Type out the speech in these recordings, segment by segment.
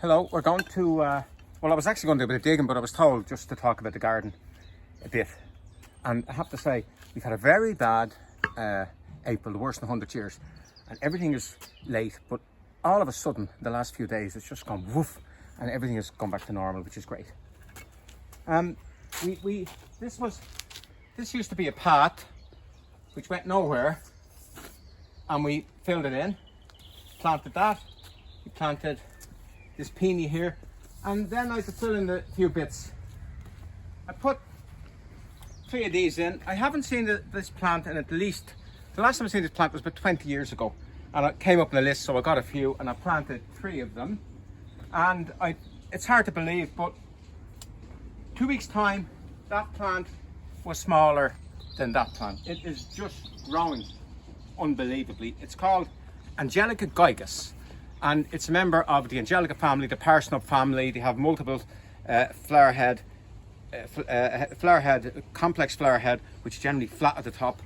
Hello, we're going to, well, I was actually going to do a bit of digging, but I was told just to talk about the garden a bit. And I have to say, we've had a very bad April, the worst in 100 years. And everything is late, but all of a sudden, the last few days, it's just gone woof, and everything has gone back to normal, which is great. This used to be a path, which went nowhere, and we filled it in, planted that, we planted this peony here, and then I had to fill in a few bits. I put 3 of these in. I haven't seen this plant in at least, the last time I seen this plant was about 20 years ago, and it came up in the list, so I got a few, and I planted 3 of them. And it's hard to believe, but 2 weeks time, that plant was smaller than that plant. It is just growing unbelievably. It's called Angelica gigas, and it's a member of the Angelica family, the parsnip family. They have multiple flower head, complex flower head, which is generally flat at the top,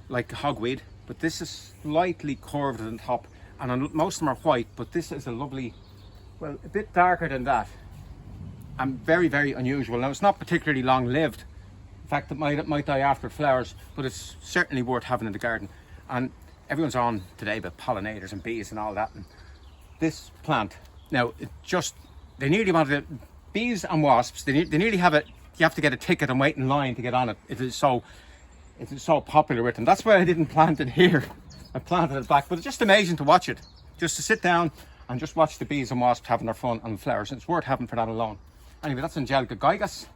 like hogweed. But this is slightly curved at the top, and most of them are white. But this is a lovely, well, a bit darker than that, and very, very unusual. Now, it's not particularly long-lived. In fact, it might die after flowers, but it's certainly worth having in the garden. And everyone's on today about pollinators and bees and all that. And this plant, now, they nearly wanted it, bees and wasps, they nearly have it, you have to get a ticket and wait in line to get on it. It is so popular with them. That's why I didn't plant it here. I planted it back, but it's just amazing to watch it. Just to sit down and just watch the bees and wasps having their fun on the flowers. It's worth having for that alone. Anyway, that's Angelica gigas.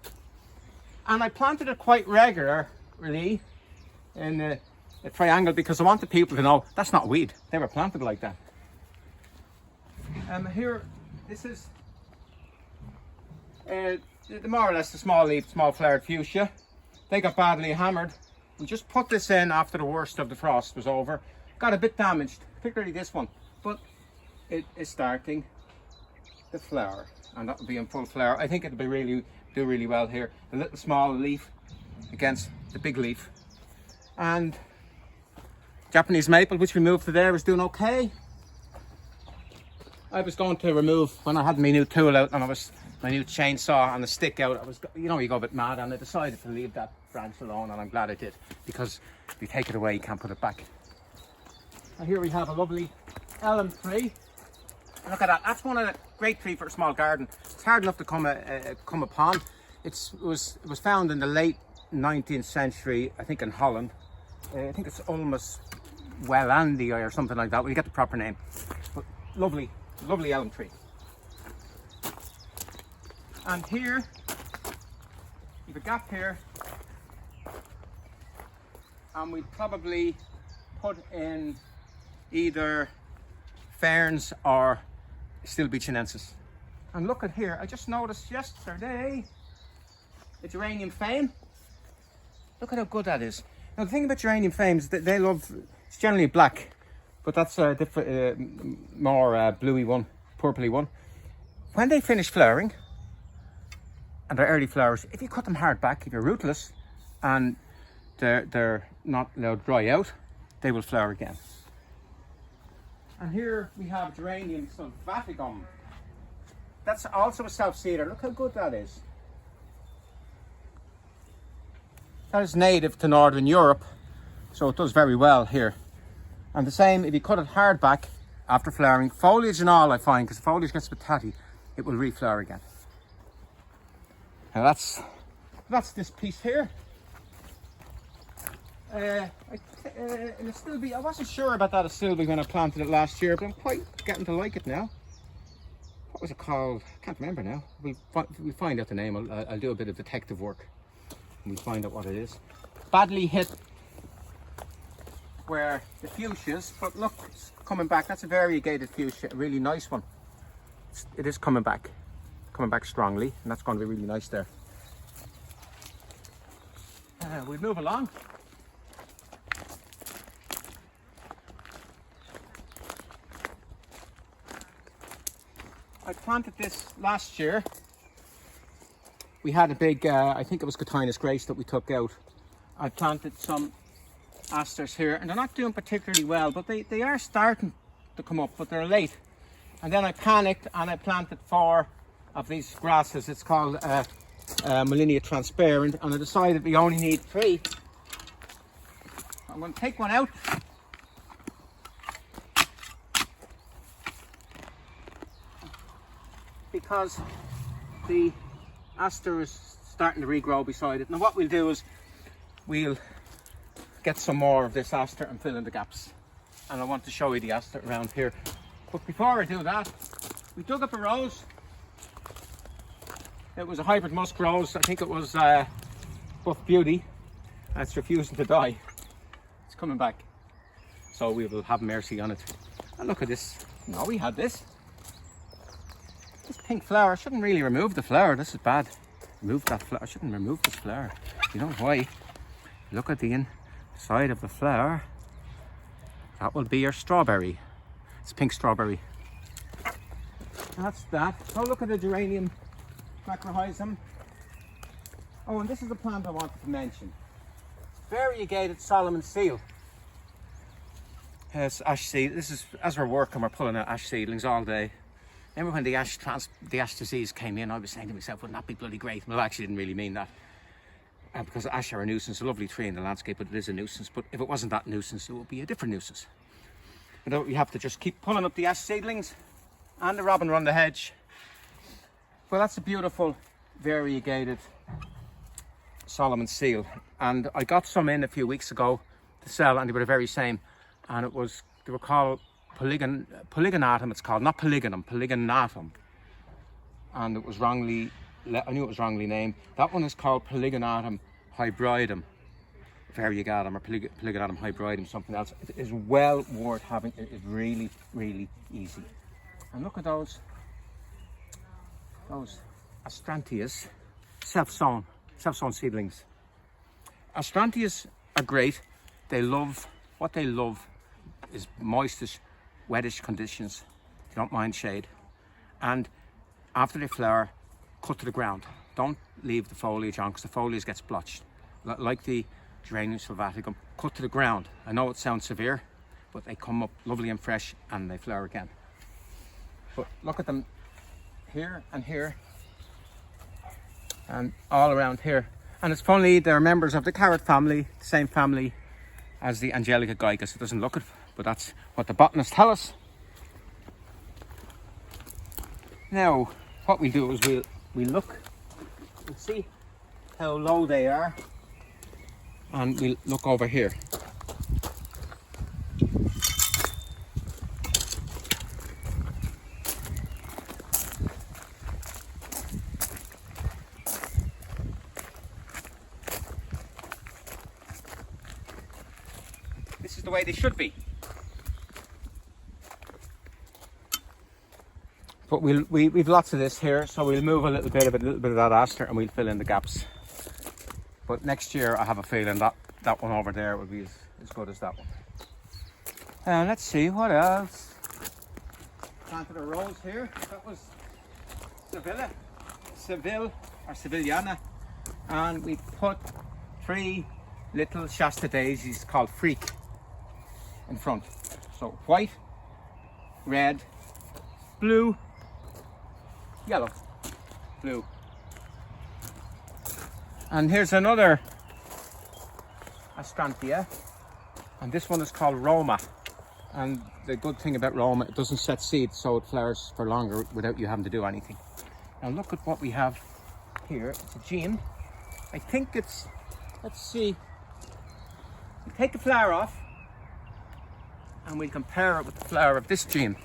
And I planted it quite regularly in a triangle because I wanted people to know that's not weed. They were planted like that. Here, this is more or less the small leaf, small flowered fuchsia. They got badly hammered. We just put this in after the worst of the frost was over. Got a bit damaged, particularly this one, but it is starting the flower, and that will be in full flower. I think it'll be do really well here. The little small leaf against the big leaf. And Japanese maple, which we moved to there, is doing okay. I was going to remove, when I had my new tool out and my new chainsaw and the stick out, you go a bit mad, and I decided to leave that branch alone, and I'm glad I did, because if you take it away, you can't put it back. And here we have a lovely elm tree. And look at that, that's one of the great trees for a small garden. It's hard enough to come upon. It was found in the late 19th century, I think in Holland. I think it's Ulmus Wellandii or something like that. We get the proper name. But lovely elm tree. And here, you have a gap here, and we'd probably put in either ferns or Astilbe chinensis. And look at here, I just noticed yesterday a geranium phaeum. Look at how good that is. Now the thing about geranium phaeums is that they love, it's generally black, but that's a different, more bluey one, purpley one. When they finish flowering, and they're early flowers, if you cut them hard back, if you're rootless, and they're not allowed to dry out, they will flower again. And here we have Geranium sylvaticum. That's also a self-seeder. Look how good that is. That is native to Northern Europe, so it does very well here. And the same, if you cut it hard back after flowering, foliage and all, I find, because the foliage gets a bit tatty, it will reflower again. Now that's this piece here. In Astilbe, I wasn't sure about that Astilbe when I planted it last year, but I'm quite getting to like it now. What was it called? I can't remember now. We'll find out the name. I'll do a bit of detective work and we'll find out what it is. Badly hit where the fuchsias, but look, it's coming back. That's a variegated fuchsia, a really nice one. It is coming back strongly, and that's going to be really nice there. We'll move along. I planted this last year. We had a big, I think it was Cotinus grace that we took out. I planted some Asters here, and they're not doing particularly well, but they are starting to come up, but they're late. And then I panicked and I planted 4 of these grasses. It's called Molinia transparent, and I decided we only need 3. I'm going to take one out. Because the Aster is starting to regrow beside it. Now what we'll do is we'll get some more of this Aster and fill in the gaps. And I want to show you the Aster around here. But before I do that, we dug up a rose. It was a hybrid musk rose. I think it was Buff Beauty. And it's refusing to die. It's coming back. So we will have mercy on it. And look at this. No, we had this. This pink flower. I shouldn't really remove the flower. This is bad. Remove that flower. I shouldn't remove this flower. You know why? Look at the inside of the flower. That will be your strawberry. It's pink strawberry. That's that. So look at the Geranium macrorrhizum. Oh, and this is the plant I wanted to mention. Variegated Solomon seal. It's ash seed. This is, as we're working, we're pulling out ash seedlings all day. Remember when the ash disease came in, I was saying to myself, wouldn't that be bloody great? Well, I actually didn't really mean that. Because ash are a nuisance, a lovely tree in the landscape, but it is a nuisance. But if it wasn't that nuisance, it would be a different nuisance. But you have to just keep pulling up the ash seedlings and the robin run the hedge. Well, that's a beautiful variegated Solomon seal. And I got some in a few weeks ago to sell, and they were the very same. And they were called Polygonatum, it's called, not Polygonum, Polygonatum. And it was wrongly, I knew it was wrongly named. That one is called Polygonatum hybridum, variegatum, or Polygonatum hybridum, something else. It is well worth having. It is really, really easy. And look at those Astrantias, self-sown seedlings. Astrantias are great. What they love is moistish, wettish conditions. They don't mind shade. And after they flower, cut to the ground. Don't leave the foliage on, because the foliage gets blotched. Like the Geranium sylvaticum, cut to the ground. I know it sounds severe, but they come up lovely and fresh and they flower again. But look at them here and here and all around here. And it's funny, they're members of the carrot family, the same family as the Angelica gigas. It doesn't look it, but that's what the botanists tell us. Now, what we do is we look and see how low they are, and we'll look over here. This is the way they should be. But we've lots of this here, so we'll move a little bit of that Aster, and we'll fill in the gaps. But next year, I have a feeling that one over there will be as good as that one. And let's see what else. Planted a rose here. That was Seville or Sevillana, and we put 3 little Shasta daisies called Freak in front. So white, red, blue, yellow, blue. And here's another Astrantia, and this one is called Roma. And the good thing about Roma, it doesn't set seed, so it flowers for longer without you having to do anything. Now look at what we have here. It's a Geum. I think it's, let's see, we'll take the flower off and we'll compare it with the flower of this Geum.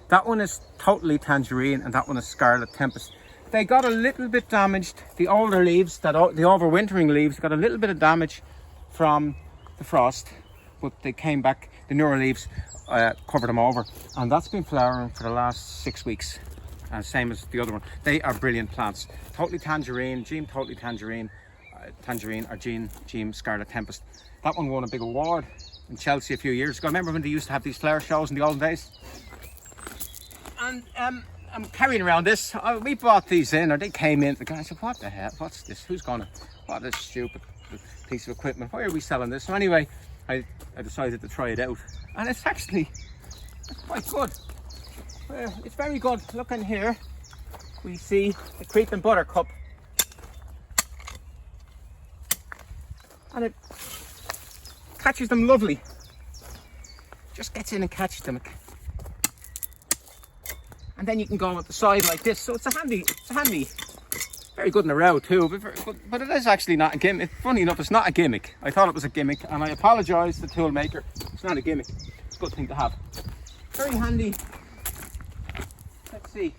That one is totally tangerine, and that one is Scarlet Tempest. They got a little bit damaged. The older leaves, the overwintering leaves, got a little bit of damage from the frost, but they came back. The newer leaves covered them over, and that's been flowering for the last 6 weeks. Same as the other one. They are brilliant plants. Totally tangerine, Geum totally tangerine, tangerine or Geum Scarlet Tempest. That one won a big award in Chelsea a few years ago. Remember when they used to have these flower shows in the olden days? And I'm carrying around this. We bought these in, or they came in. The guy said, "What the hell? What's this? Who's gonna? What is stupid?" piece of equipment. Why are we selling this? So anyway, I decided to try it out, and it's actually quite good. It's very good. Look in here, we see the creeping buttercup, and it catches them lovely. Just gets in and catches them, and then you can go at the side like this. So it's a handy, very good in a row too. But it is actually not a gimmick. Funny enough, it's not a gimmick. I thought it was a gimmick, and I apologise to the tool maker. It's not a gimmick. It's a good thing to have. Very handy. Let's see,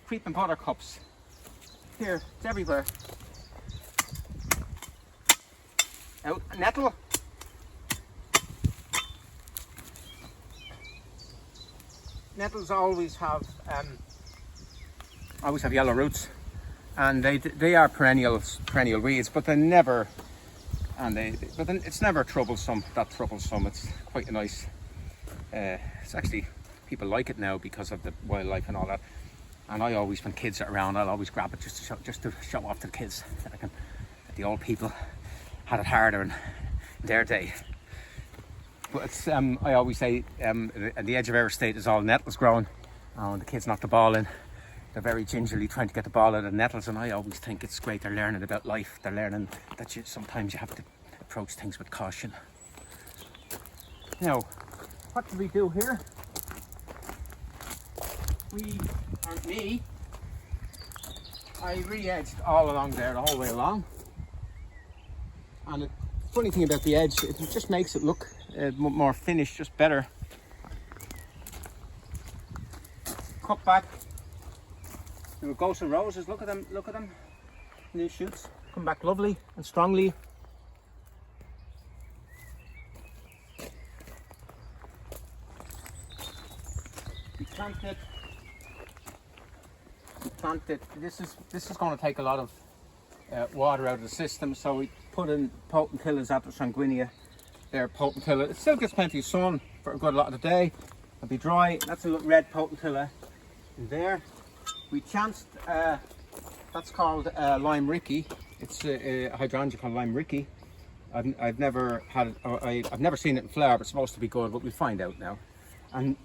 creeping buttercups. Here, it's everywhere. Out, nettle. Nettles always have yellow roots, and they are perennial weeds, but they never, but then it's never troublesome. It's quite a nice. It's actually, people like it now because of the wildlife and all that. And I always, when kids are around, I'll always grab it just to show off to the kids that the old people had it harder in their day. But it's, I always say, at the edge of our estate is all nettles growing. And the kids knock the ball in. They're very gingerly trying to get the ball out of the nettles, and I always think it's great. They're learning about life. They're learning that sometimes you have to approach things with caution. Now, what do we do here? I re-edged all along there, the whole way along. And the funny thing about the edge, it just makes it look more finished, just better. Cut back. There were ghosts and roses. Look at them. New shoots come back lovely and strongly. We planted. This is going to take a lot of water out of the system, so we put in Potentillas out of sanguinea. There, Potentilla. It still gets plenty of sun for a good lot of the day. It'll be dry. That's a red Potentilla in there. We chanced. That's called Lime Rickey. It's a hydrangea called Lime Rickey. I've never had it. I've never seen it in flower, but it's supposed to be good. But we'll find out now. And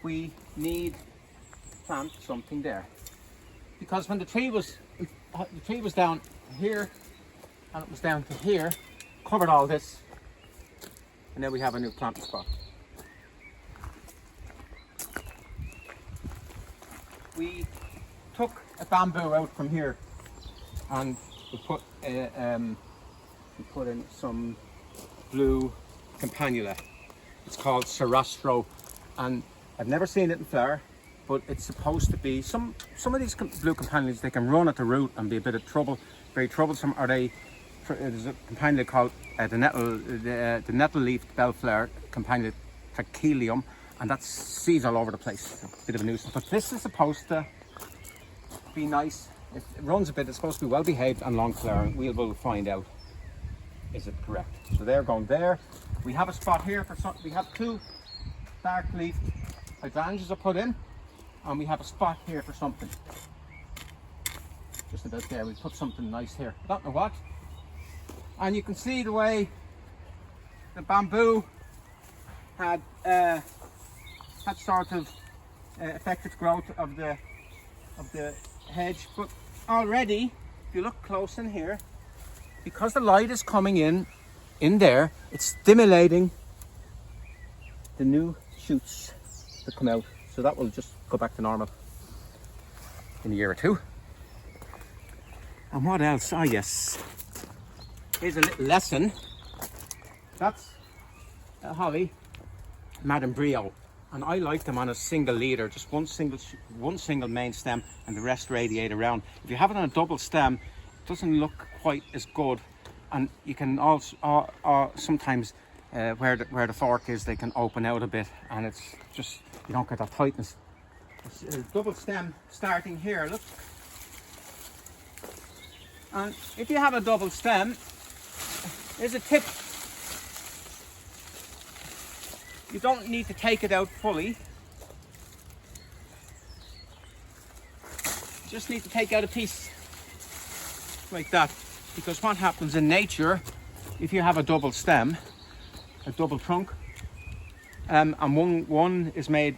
we need to plant something there, because when the tree was down here and it was down to here, covered all this, and then we have a new planting spot. We took a bamboo out from here, and we put in some blue Campanula. It's called Sarastro, and I've never seen it in flower, but it's supposed to be some of these blue Campanulas. They can run at the root and be a bit of trouble, very troublesome. There's a Campanula called the nettle-leafed bellflower Campanula trachelium, and that's seeds all over the place. A bit of a nuisance, but this is supposed to be nice. It runs a bit. It's supposed to be well behaved and long flowering. We'll find out, is it correct. So they're going there. We have a spot here for some. We have two dark leaf hydrangeas I put in, and we have a spot here for something. Just about there. We put something nice here. I don't know what. And you can see the way the bamboo had sort of affected growth of the hedge, but already, if you look close in here, because the light is coming in there, it's stimulating the new shoots to come out. So that will just go back to normal in a year or two. And what else? Oh yes, here's a little lesson. That's a holly, Madame Briot, and I like them on a single leader, just one single main stem, and the rest radiate around. If you have it on a double stem, it doesn't look quite as good, and you can also sometimes where the fork is, they can open out a bit, and it's just, you don't get that tightness. It's a double stem starting here, look. And if you have a double stem, there's a tip. You don't need to take it out fully. You just need to take out a piece like that, because what happens in nature if you have a double stem, a double trunk, and one is made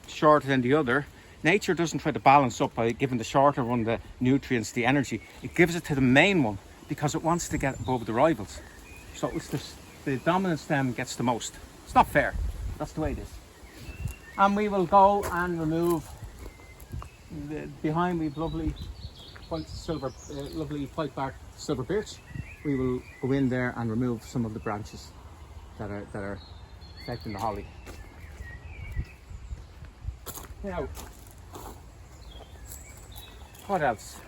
shorter than the other, nature doesn't try to balance up by giving the shorter one the nutrients, the energy. It gives it to the main one because it wants to get above the rivals. So it's the dominant stem gets the most. It's not fair. That's the way it is. And we will go and remove behind. We've lovely white silver, lovely white bark silver birch. We will go in there and remove some of the branches that are affecting the holly. Now, what else?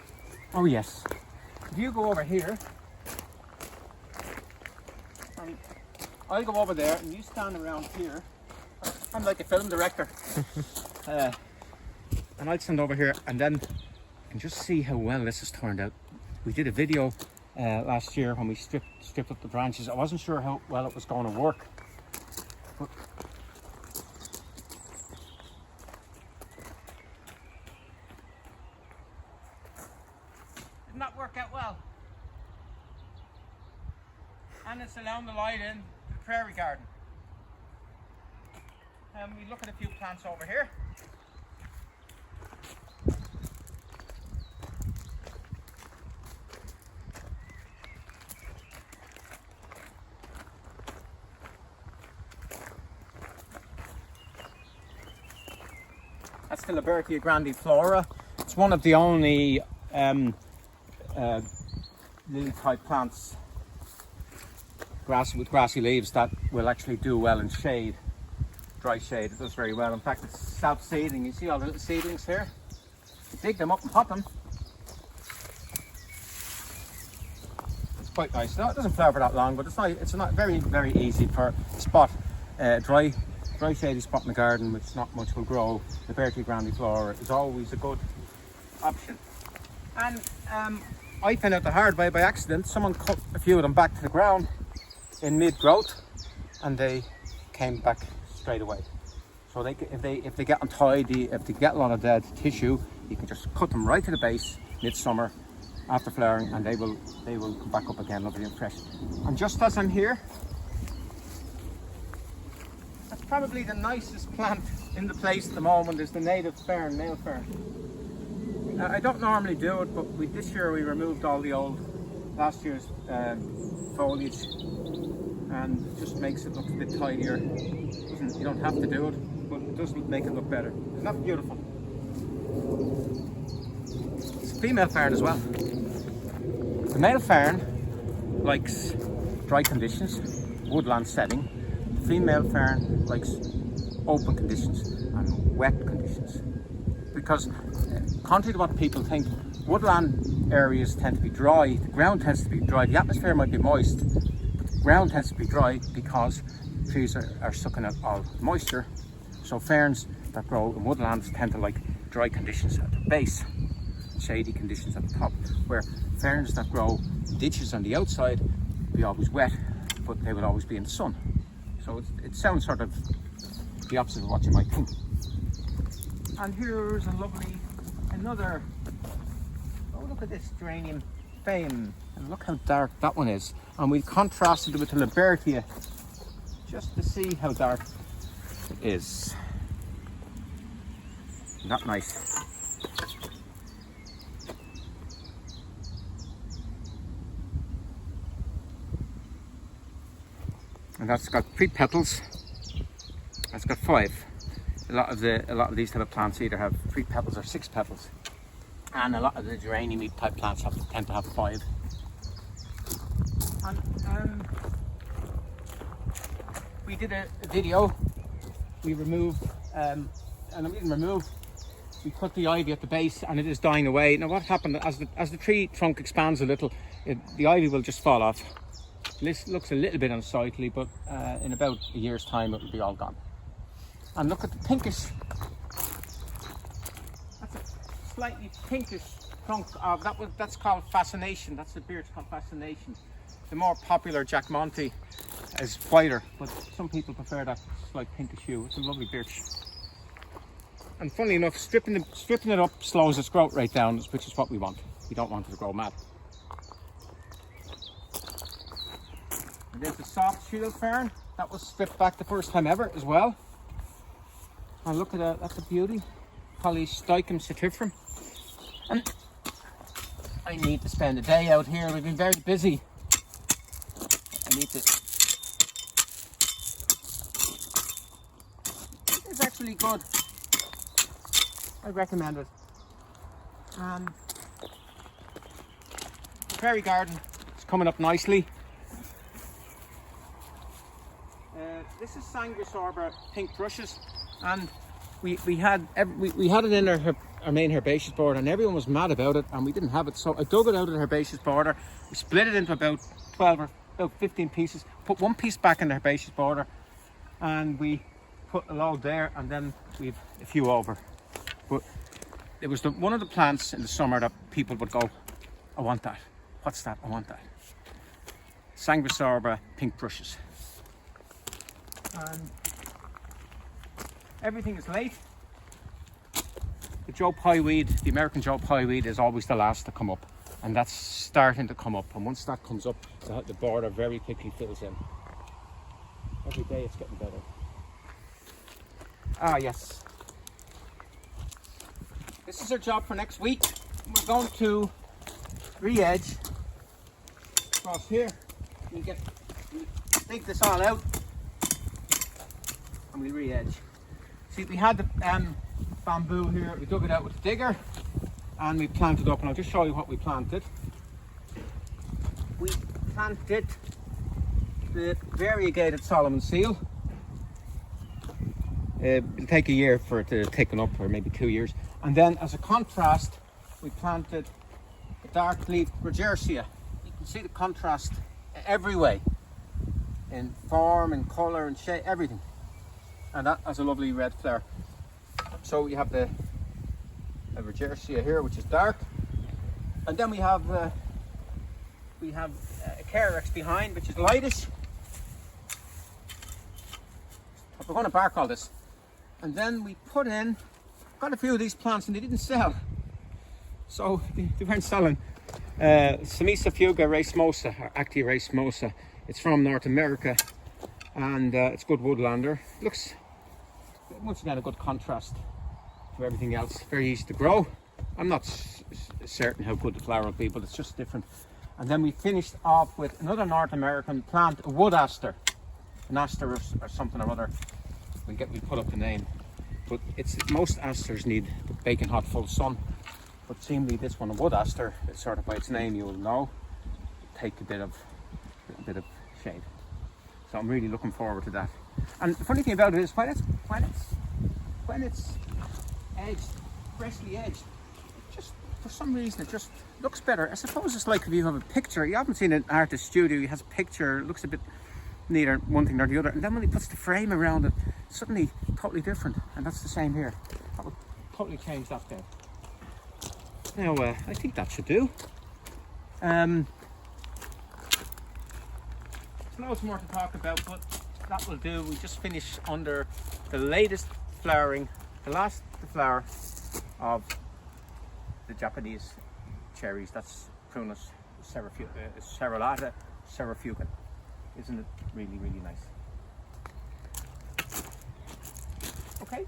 Oh yes, if you go over here, and I'll go over there and you stand around here. I'm like a film director. And I'll stand over here and then and just see how well this has turned out. We did a video last year when we stripped up the branches. I wasn't sure how well it was going to work, but did not work out well. And it's allowing the light in the prairie garden. We look at a few plants over here. That's the Libertia grandiflora. It's one of the only lily type plants, with grassy leaves, that will actually do well in shade, dry shade. It does very well. In fact, it's self-seeding. You see all the little seedlings here? You dig them up and pot them. It's quite nice. No, it doesn't flower for that long, but it's not very, very easy for spot dry shady spot in the garden, which not much will grow. The Libertia grandiflora is always a good option. And I found out the hard way by accident. Someone cut a few of them back to the ground in mid-growth, and they came back straight away. So if they get untidy, if they get a lot of dead tissue, you can just cut them right to the base midsummer after flowering, and they will come back up again, lovely and fresh. And just as I'm here, that's probably the nicest plant in the place at the moment, is the native fern, male fern. I don't normally do it, but this year we removed all the old last year's foliage, and it just makes it look a bit tidier. You don't have to do it, but it does make it look better. Isn't that beautiful? It's a female fern as well. The male fern likes dry conditions, woodland setting. The female fern likes open conditions and wet conditions. Because contrary to what people think, woodland areas tend to be dry, the ground tends to be dry, the atmosphere might be moist, but the ground tends to be dry because trees are sucking out all moisture. So ferns that grow in woodlands tend to like dry conditions at the base, shady conditions at the top, where ferns that grow in ditches on the outside will be always wet, but they will always be in the sun. So it sounds sort of the opposite of what you might think. And here's another, oh look at this Geranium phaeum, and look how dark that one is. And we've contrasted it with the Libertia just to see how dark it is. Isn't that nice? And that's got 3 petals. That's got 5. A lot of these type of plants either have 3 petals or 6 petals, and a lot of the geranium type plants tend to have 5. And we did a video. We removed, and we didn't remove. We cut the ivy at the base, and it is dying away. Now, what happened as the tree trunk expands a little, the ivy will just fall off. This looks a little bit unsightly, but in about a year's time, it will be all gone. And look at the pinkish, that's a slightly pinkish trunk of, that's called Fascination. That's the birch called Fascination. The more popular Jack Monte is whiter, but some people prefer that slight pinkish hue. It's a lovely birch. And funnily enough, stripping it up slows its growth rate down, which is what we want. We don't want it to grow mad. there's the soft shield fern that was stripped back the first time ever as well. And look at that, that's a beauty. Polygonatum sativum. And I need to spend a day out here. We've been very busy. I need to. It's actually good. I recommend it. Fairy garden is coming up nicely. This is Sanguisorba pink brushes, and we had it in our main herbaceous border, and everyone was mad about it, and we didn't have it. So I dug it out of the herbaceous border. We split it into about 12 or about 15 pieces. Put one piece back in the herbaceous border, and we put a load there, and then we've a few over. But it was one of the plants in the summer that people would go, I want that. What's that? I want that. Sanguisorba pink brushes. And everything is late. The Joe Pye weed, the American Joe Pye weed, is always the last to come up, and that's starting to come up. And once that comes up, the border very quickly fills in. Every day it's getting better. Ah, yes. This is our job for next week. We're going to re-edge across here. We take this all out, and we re-edge. See, we had the bamboo here. We dug it out with a digger, and we planted up. And I'll just show you what we planted. We planted the variegated Solomon seal. It'll take a year for it to thicken up, or maybe 2 years. And then, as a contrast, we planted the dark leaf Regersia. You can see the contrast every way, in form, in colour, and shape, everything. And that has a lovely red flower. So you have the Regersia here, which is dark, and then we have a Carex behind, which is lightish. But we're going to bark all this, and then we put in. Got a few of these plants, and they didn't sell, so they weren't selling. Semisa fuga racemosa, or Actia racemosa. It's from North America, and it's good woodlander. Looks, once again, a good contrast to everything else. Very easy to grow. I'm not certain how good the flower will be, but it's just different. And then we finished off with another North American plant, a wood aster, an aster or something or other. We put up the name, but most asters need baking hot full sun. But seemingly this one, a wood aster, it's sort of by its name you will know, take a bit of shade. So I'm really looking forward to that. And the funny thing about it is when it's edged, freshly edged, just for some reason it just looks better. I suppose it's like if you have a picture, you haven't seen an artist studio, he has a picture, it looks a bit neither one thing nor the other, and then when he puts the frame around it, suddenly totally different. And that's the same here. That would totally change that there. Now I think that should do. There's loads more to talk about, but that will do. We just finished under the latest flowering, the last flower of the Japanese cherries. That's Prunus cerulata serafugan. Isn't it really, really nice? Okay.